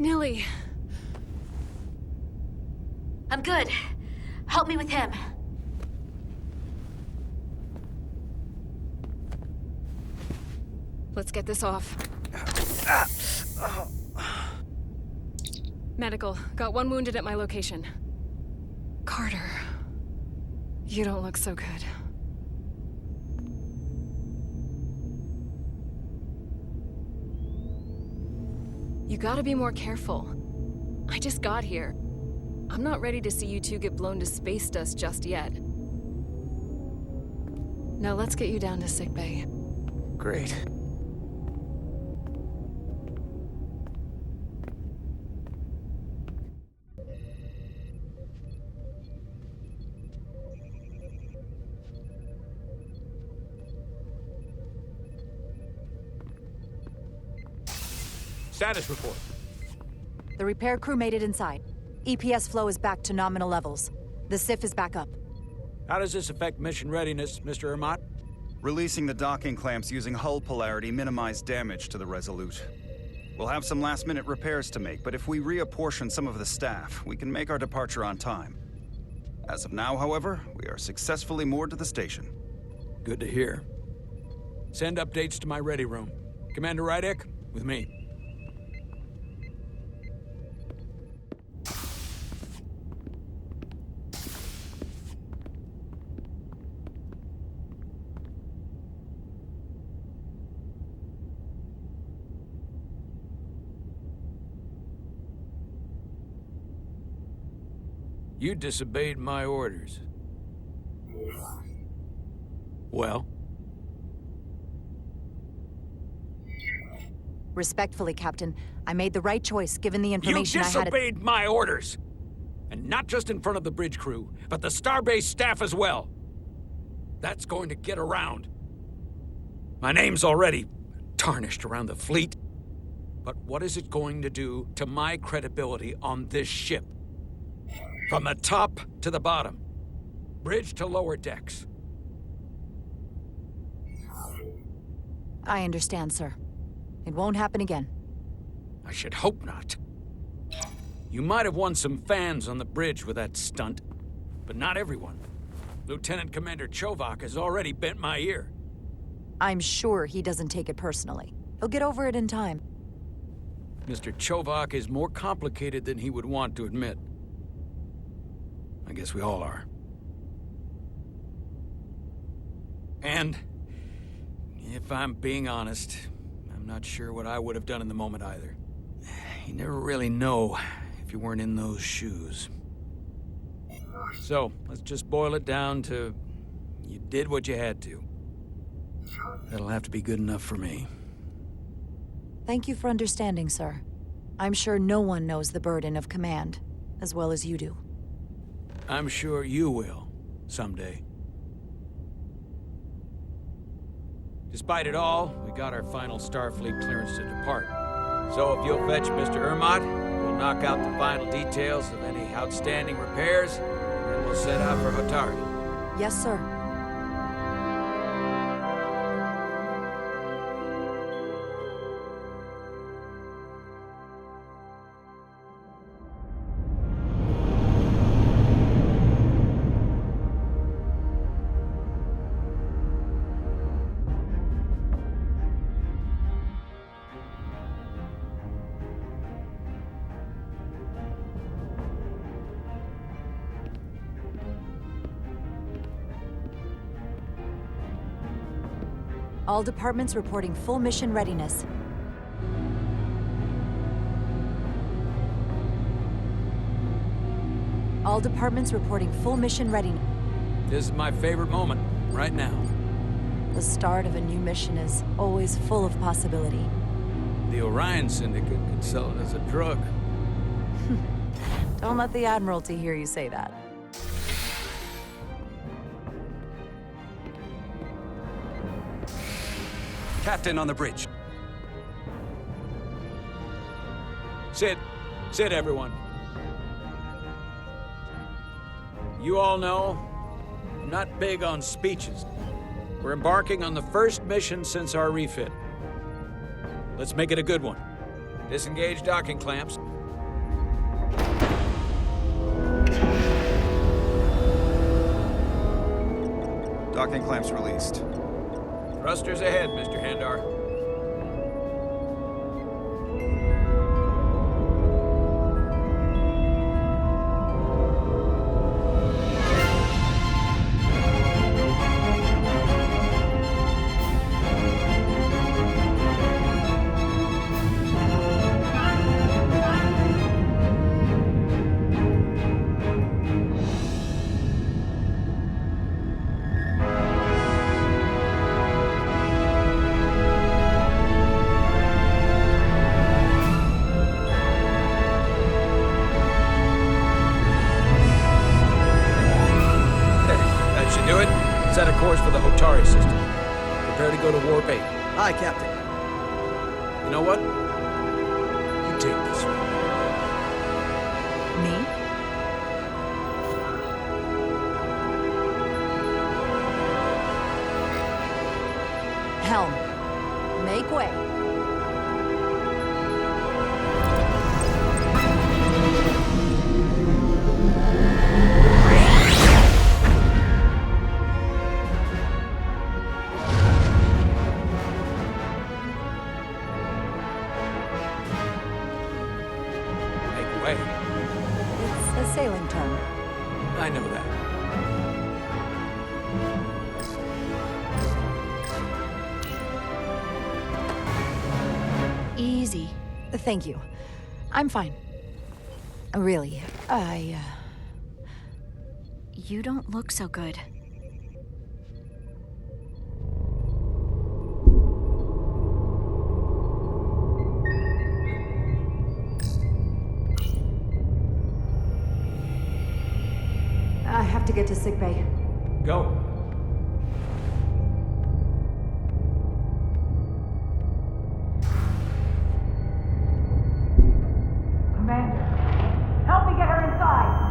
Nilly. I'm good. Help me with him. Let's get this off. Medical. Got one wounded at my location. Carter. You don't look so good. You gotta be more careful. I just got here. I'm not ready to see you two get blown to space dust just yet. Now let's get you down to sickbay. Great. Status report. The repair crew made it inside. EPS flow is back to nominal levels. The SIF is back up. How does this affect mission readiness, Mr. Ermot? Releasing the docking clamps using hull polarity minimized damage to the Resolute. We'll have some last-minute repairs to make, but if we reapportion some of the staff, we can make our departure on time. As of now, however, we are successfully moored to the station. Good to hear. Send updates to my ready room. Commander Rydek, with me. You disobeyed my orders. Well? Respectfully, Captain, I made the right choice given the information I had. You disobeyed my orders! And not just in front of the bridge crew, but the Starbase staff as well. That's going to get around. My name's already tarnished around the fleet. But what is it going to do to my credibility on this ship? From the top to the bottom. Bridge to lower decks. I understand, sir. It won't happen again. I should hope not. You might have won some fans on the bridge with that stunt, but not everyone. Lieutenant Commander Chovak has already bent my ear. I'm sure he doesn't take it personally. He'll get over it in time. Mr. Chovak is more complicated than he would want to admit. I guess we all are. And, if I'm being honest, I'm not sure what I would have done in the moment either. You never really know if you weren't in those shoes. So, let's just boil it down to, you did what you had to. That'll have to be good enough for me. Thank you for understanding, sir. I'm sure no one knows the burden of command as well as you do. I'm sure you will, someday. Despite it all, we got our final Starfleet clearance to depart. So if you'll fetch Mr. Ermot, we'll knock out the final details of any outstanding repairs, and then we'll set out for Hotari. Yes, sir. All departments reporting full mission readiness. All departments reporting full mission readiness. This is my favorite moment, right now. The start of a new mission is always full of possibility. The Orion Syndicate could sell it as a drug. Don't let the Admiralty hear you say that. Captain on the bridge. Sit, everyone. You all know, I'm not big on speeches. We're embarking on the first mission since our refit. Let's make it a good one. Disengage docking clamps, Docking clamps released. Thrusters ahead, Mr. Handar. Do it. Set a course for the Hotari system. Prepare to go to Warp 8. Aye, Captain. You know what? You take this one. Me? Helm. Make way. Make way. It's a sailing term. I know that. Easy. Thank you. I'm fine. Really, You don't look so good. I have to get to sickbay. Go. Commander, help me get her inside!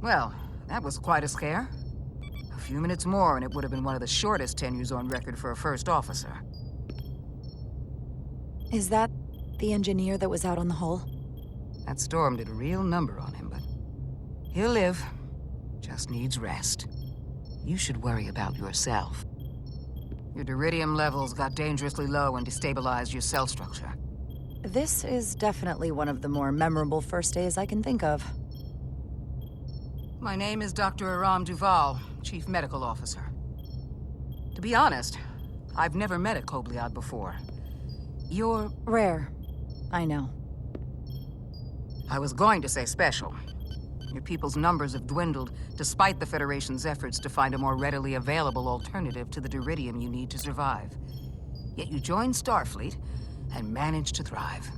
Well, that was quite a scare. A few minutes more and it would have been one of the shortest tenures on record for a first officer. Is that the engineer that was out on the hull? That storm did a real number on him, but he'll live. Just needs rest. You should worry about yourself. Your deridium levels got dangerously low and destabilized your cell structure. This is definitely one of the more memorable first days I can think of. My name is Dr. Aram Duval, Chief Medical Officer. To be honest, I've never met a Kobliad before. You're... Rare. I know. I was going to say special. Your people's numbers have dwindled, despite the Federation's efforts to find a more readily available alternative to the deridium you need to survive. Yet you joined Starfleet and managed to thrive.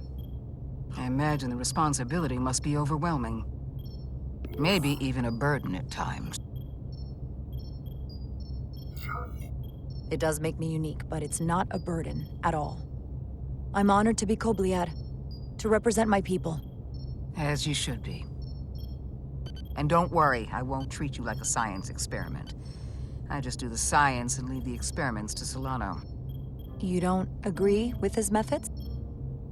I imagine the responsibility must be overwhelming. Maybe even a burden at times. It does make me unique, but it's not a burden at all. I'm honored to be Kobliad, to represent my people. As you should be. And don't worry, I won't treat you like a science experiment. I just do the science and leave the experiments to Solano. You don't agree with his methods?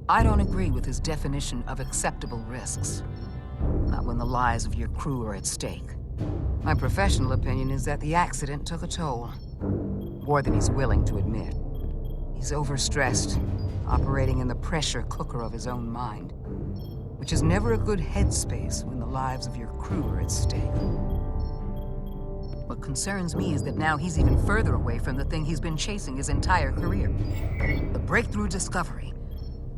I don't agree with his definition of acceptable risks. Not when the lives of your crew are at stake. My professional opinion is that the accident took a toll. More than he's willing to admit. He's overstressed, operating in the pressure cooker of his own mind. Which is never a good headspace when the lives of your crew are at stake. What concerns me is that now he's even further away from the thing he's been chasing his entire career. The breakthrough discovery.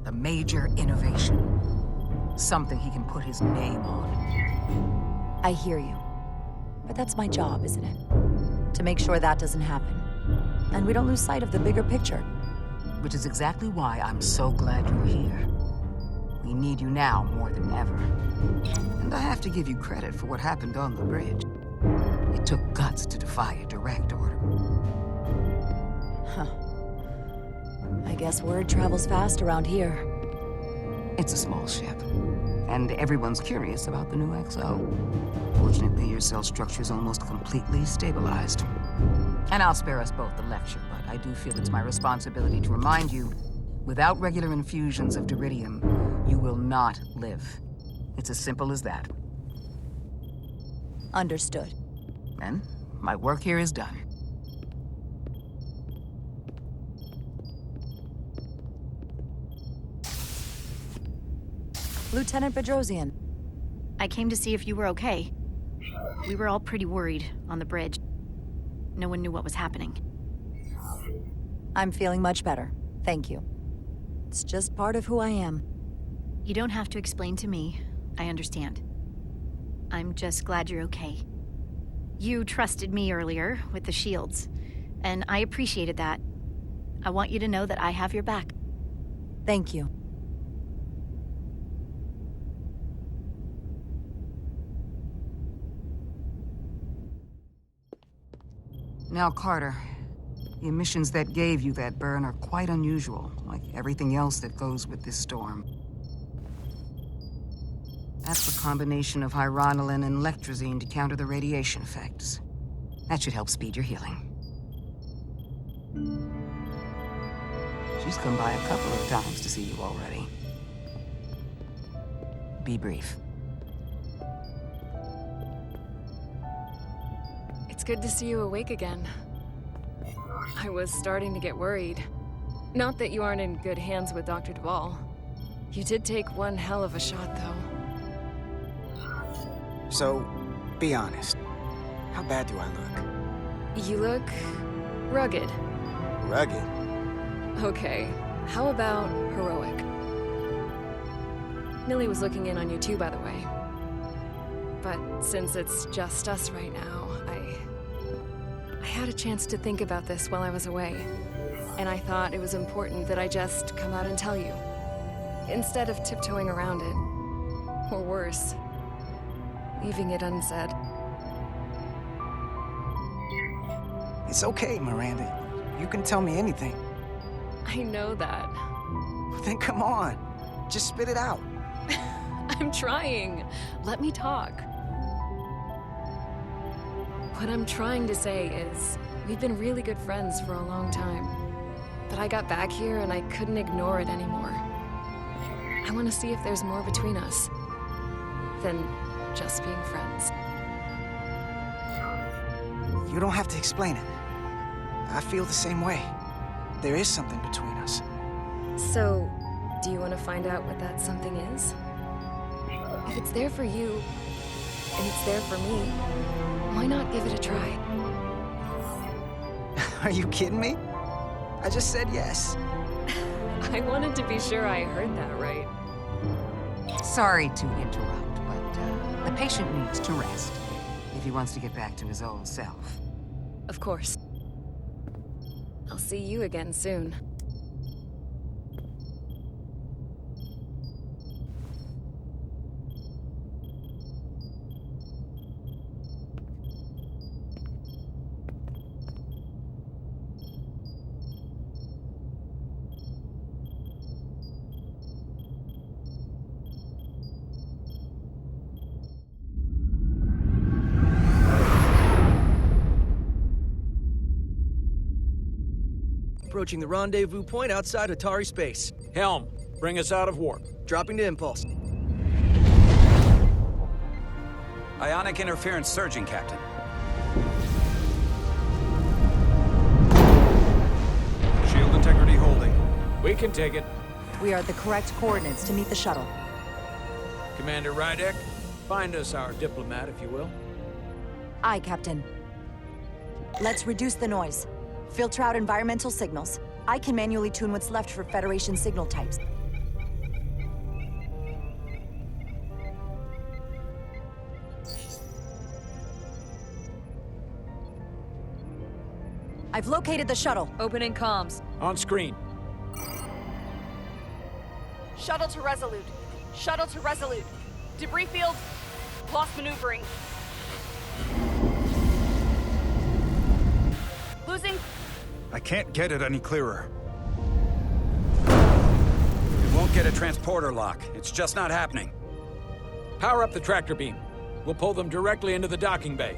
The major innovation. Something he can put his name on. I hear you. But that's my job, isn't it? To make sure that doesn't happen. And we don't lose sight of the bigger picture. Which is exactly why I'm so glad you're here. We need you now more than ever. And I have to give you credit for what happened on the bridge. It took guts to defy a direct order. Huh. I guess word travels fast around here. It's a small ship. And everyone's curious about the new XO. Fortunately, your cell structure's almost completely stabilized. And I'll spare us both the lecture, but I do feel it's my responsibility to remind you, without regular infusions of Diridium, you will not live. It's as simple as that. Understood. And my work here is done. Lieutenant Bedrosian. I came to see if you were okay. We were all pretty worried on the bridge. No one knew what was happening. I'm feeling much better. Thank you. It's just part of who I am. You don't have to explain to me. I understand. I'm just glad you're okay. You trusted me earlier with the shields, and I appreciated that. I want you to know that I have your back. Thank you. Now, Carter, the emissions that gave you that burn are quite unusual, like everything else that goes with this storm. That's the combination of hyronolin and lectrazine to counter the radiation effects. That should help speed your healing. She's come by a couple of times to see you already. Be brief. It's good to see you awake again. I was starting to get worried. Not that you aren't in good hands with Dr. Duvall. You did take one hell of a shot, though. So, be honest. How bad do I look? You look rugged. Rugged? Okay, how about heroic? Millie was looking in on you too, by the way. But since it's just us right now, I had a chance to think about this while I was away. And I thought it was important that I just come out and tell you. Instead of tiptoeing around it. Or worse, leaving it unsaid. It's okay, Miranda. You can tell me anything. I know that. Then come on. Just spit it out. I'm trying. Let me talk. What I'm trying to say is, we've been really good friends for a long time. But I got back here and I couldn't ignore it anymore. I want to see if there's more between us than just being friends. You don't have to explain it. I feel the same way. There is something between us. So, do you want to find out what that something is? If it's there for you, and it's there for me, why not give it a try? Are you kidding me? I just said yes. I wanted to be sure I heard that right. Sorry to interrupt, but the patient needs to rest if he wants to get back to his old self. Of course. I'll see you again soon. Approaching the rendezvous point outside Atari space. Helm, bring us out of warp. Dropping to impulse. Ionic interference surging, Captain. Shield integrity holding. We can take it. We are the correct coordinates to meet the shuttle. Commander Rydek, find us our diplomat, if you will. Aye, Captain. Let's reduce the noise. Filter out environmental signals. I can manually tune what's left for Federation signal types. I've located the shuttle. Opening comms. On screen. Shuttle to Resolute. Shuttle to Resolute. Debris field. Lost maneuvering. Losing. I can't get it any clearer. It won't get a transporter lock. It's just not happening. Power up the tractor beam. We'll pull them directly into the docking bay.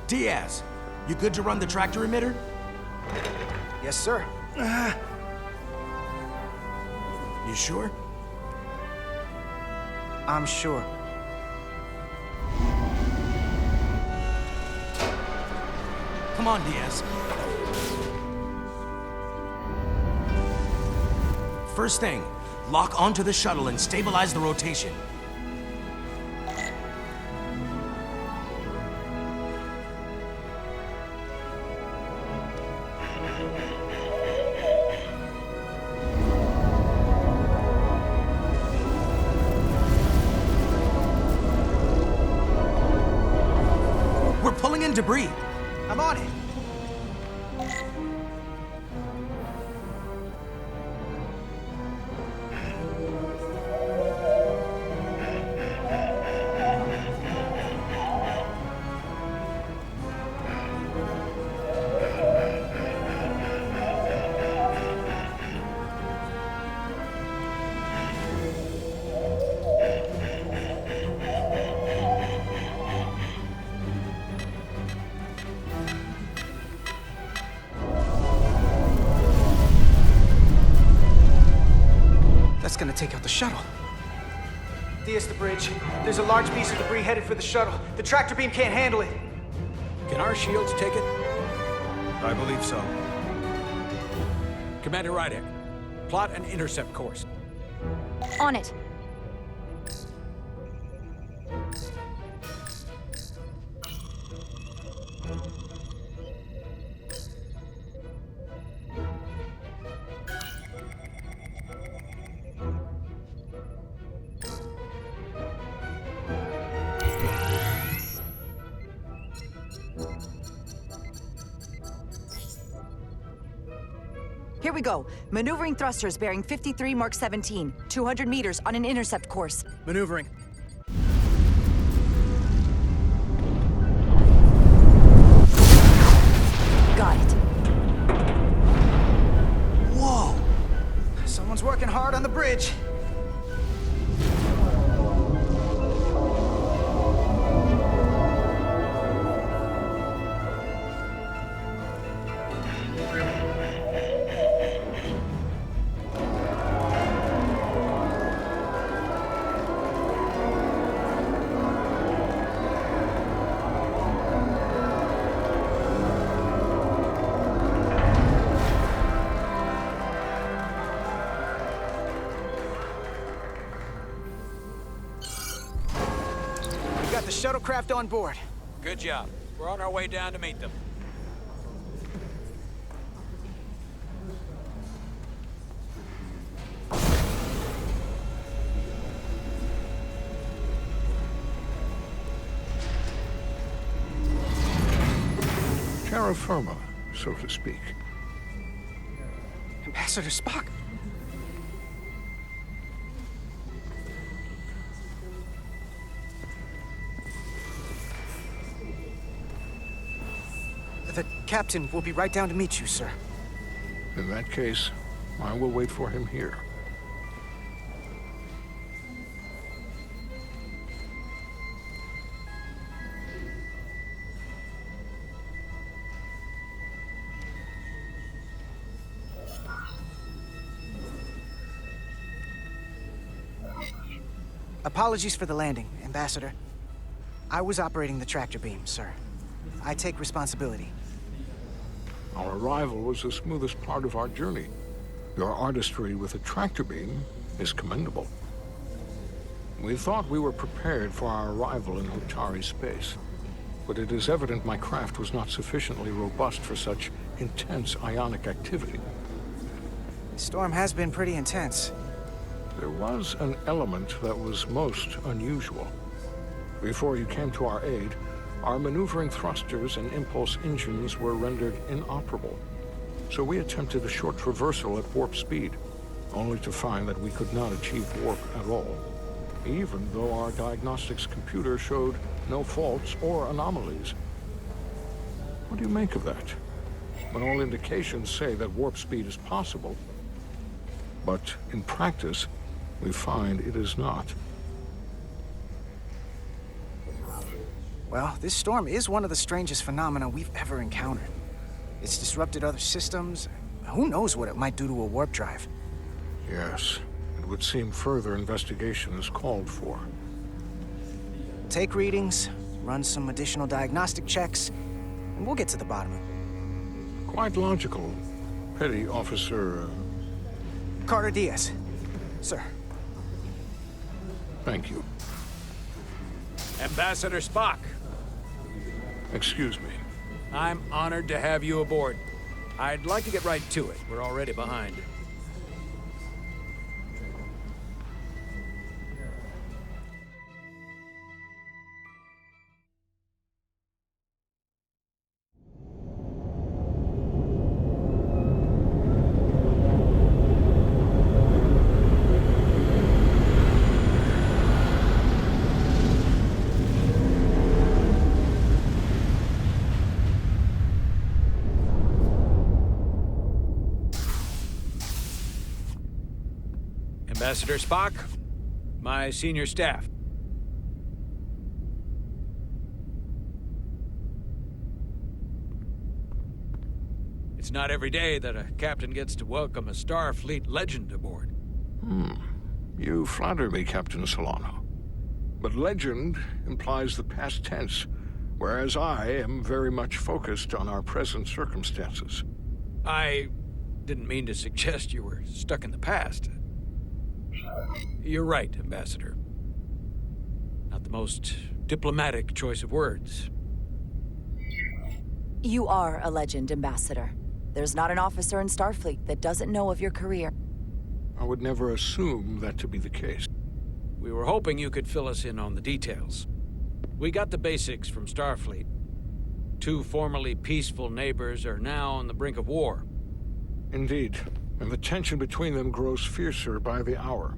Diaz, you good to run the tractor emitter? Yes, sir. You sure? I'm sure. Come on, Diaz. First thing, lock onto the shuttle and stabilize the rotation. We're pulling in debris. I'm on it. That's gonna take out the shuttle. Diaz, the bridge. There's a large piece of debris headed for the shuttle. The tractor beam can't handle it. Can our shields take it? I believe so. Commander Rydek, plot an intercept course. On it. Here we go. Maneuvering thrusters bearing 53 Mark 17, 200 meters on an intercept course. Maneuvering. Got it. Whoa! Someone's working hard on the bridge. Got the shuttlecraft on board. Good job. We're on our way down to meet them. Terra firma, so to speak. Ambassador Spock. The captain will be right down to meet you, sir. In that case, I will wait for him here. Apologies for the landing, Ambassador. I was operating the tractor beam, sir. I take responsibility. Our arrival was the smoothest part of our journey. Your artistry with a tractor beam is commendable. We thought we were prepared for our arrival in Hotari space, but it is evident my craft was not sufficiently robust for such intense ionic activity. The storm has been pretty intense. There was an element that was most unusual. Before you came to our aid, our maneuvering thrusters and impulse engines were rendered inoperable. So we attempted a short traversal at warp speed, only to find that we could not achieve warp at all, even though our diagnostics computer showed no faults or anomalies. What do you make of that? when all indications say that warp speed is possible. But in practice, we find it is not. Well, this storm is one of the strangest phenomena we've ever encountered. It's disrupted other systems. Who knows what it might do to a warp drive? Yes, it would seem further investigation is called for. Take readings, run some additional diagnostic checks, and we'll get to the bottom of it. Quite logical, Petty Officer... Carter Diaz. Sir. Thank you. Ambassador Spock. Excuse me. I'm honored to have you aboard. I'd like to get right to it. We're already behind. Ambassador Spock, my senior staff. It's not every day that a captain gets to welcome a Starfleet legend aboard. You flatter me, Captain Solano. But legend implies the past tense, whereas I am very much focused on our present circumstances. I didn't mean to suggest you were stuck in the past. You're right, Ambassador. Not the most diplomatic choice of words. You are a legend, Ambassador. There's not an officer in Starfleet that doesn't know of your career. I would never assume that to be the case. We were hoping you could fill us in on the details. We got the basics from Starfleet. Two formerly peaceful neighbors are now on the brink of war. Indeed, and the tension between them grows fiercer by the hour.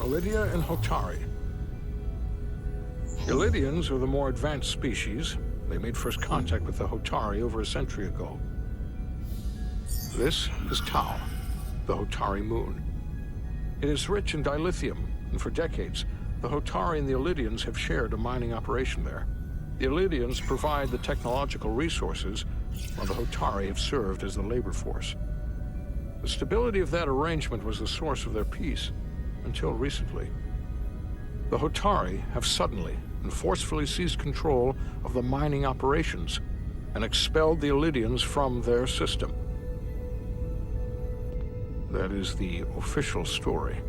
Elydia and Hotari. Elydians are the more advanced species. They made first contact with the Hotari over a century ago. This is Tau, the Hotari moon. It is rich in dilithium, and for decades, the Hotari and the Elydians have shared a mining operation there. The Elydians provide the technological resources, while the Hotari have served as the labor force. The stability of that arrangement was the source of their peace, until recently. The Hotari have suddenly and forcefully seized control of the mining operations and expelled the Elydians from their system. That is the official story,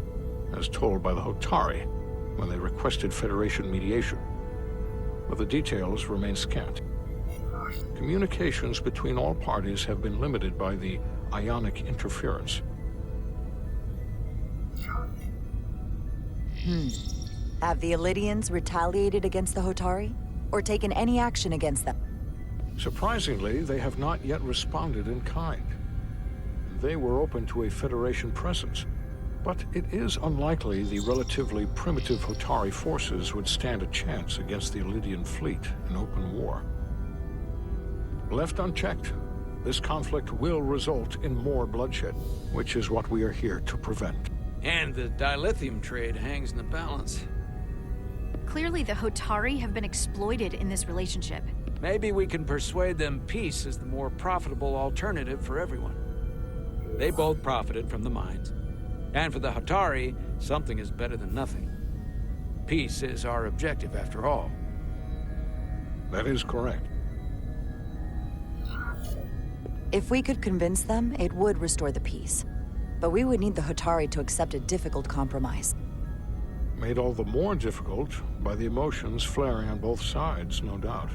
as told by the Hotari when they requested Federation mediation. But the details remain scant. Communications between all parties have been limited by the ionic interference. Have the Elydians retaliated against the Hotari? Or taken any action against them? Surprisingly, they have not yet responded in kind. They were open to a Federation presence, but it is unlikely the relatively primitive Hotari forces would stand a chance against the Elydian fleet in open war. Left unchecked, this conflict will result in more bloodshed, which is what we are here to prevent. And the dilithium trade hangs in the balance. Clearly, the Hotari have been exploited in this relationship. Maybe we can persuade them peace is the more profitable alternative for everyone. They both profited from the mines. And for the Hotari, something is better than nothing. Peace is our objective, after all. That is correct. If we could convince them, it would restore the peace. But we would need the Hotari to accept a difficult compromise. Made all the more difficult by the emotions flaring on both sides, no doubt.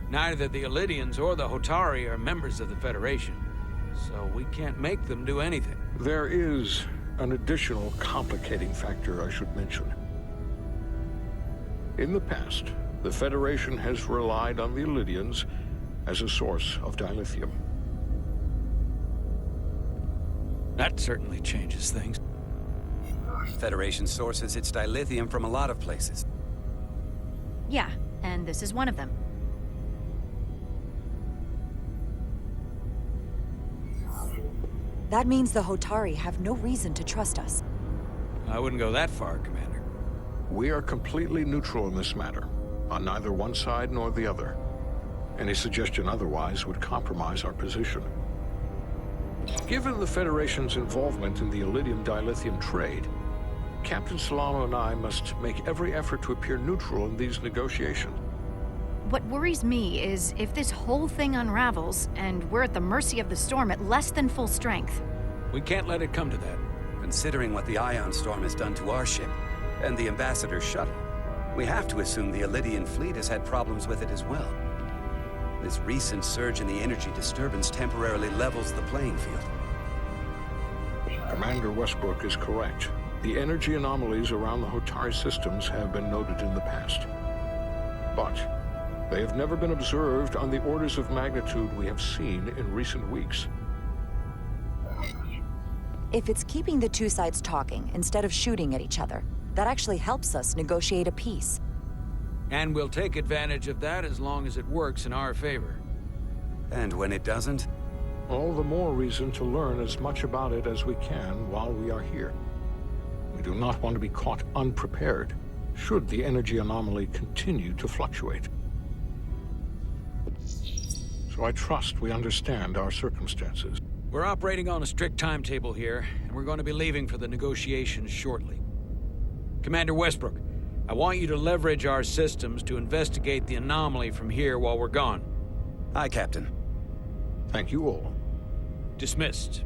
Neither the Elydians or the Hotari are members of the Federation, so we can't make them do anything. There is an additional complicating factor I should mention. In the past, the Federation has relied on the Elydians as a source of dilithium. That certainly changes things. Federation sources its dilithium from a lot of places. Yeah, and this is one of them. That means the Hotari have no reason to trust us. I wouldn't go that far, Commander. We are completely neutral in this matter, on neither one side nor the other. Any suggestion otherwise would compromise our position. Given the Federation's involvement in the Iridium dilithium trade, Captain Solano and I must make every effort to appear neutral in these negotiations. What worries me is if this whole thing unravels and we're at the mercy of the storm at less than full strength. We can't let it come to that. Considering what the Ion Storm has done to our ship, and the Ambassador's shuttle, we have to assume the Elydian fleet has had problems with it as well. This recent surge in the energy disturbance temporarily levels the playing field. Commander Westbrook is correct. The energy anomalies around the Hotari systems have been noted in the past. But they have never been observed on the orders of magnitude we have seen in recent weeks. If it's keeping the two sides talking instead of shooting at each other, that actually helps us negotiate a peace. And we'll take advantage of that as long as it works in our favor. And when it doesn't? All the more reason to learn as much about it as we can while we are here. We do not want to be caught unprepared, should the energy anomaly continue to fluctuate. So I trust we understand our circumstances. We're operating on a strict timetable here, and we're going to be leaving for the negotiations shortly. Commander Westbrook, I want you to leverage our systems to investigate the anomaly from here while we're gone. Aye, Captain. Thank you all. Dismissed.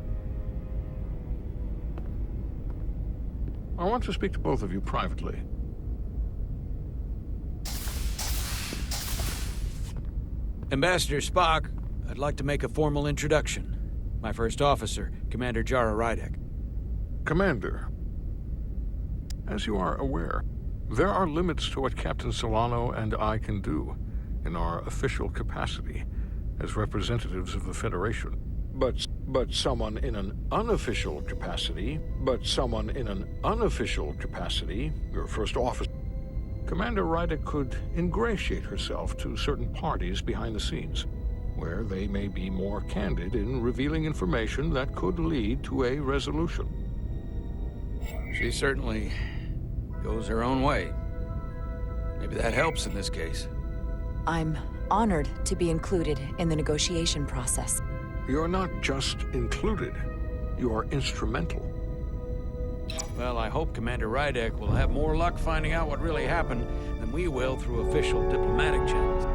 I want to speak to both of you privately. Ambassador Spock, I'd like to make a formal introduction. My first officer, Commander Jara Rydek. Commander, as you are aware, there are limits to what Captain Solano and I can do in our official capacity as representatives of the Federation. But someone in an unofficial capacity, your first officer, Commander Rydek could ingratiate herself to certain parties behind the scenes, where they may be more candid in revealing information that could lead to a resolution. She certainly goes her own way. Maybe that helps in this case. I'm honored to be included in the negotiation process. You're not just included, you're instrumental. Well, I hope Commander Rydek will have more luck finding out what really happened than we will through official diplomatic channels.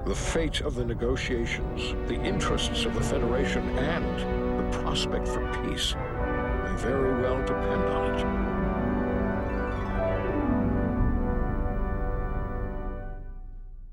The fate of the negotiations, the interests of the Federation, and the prospect for peace may very well depend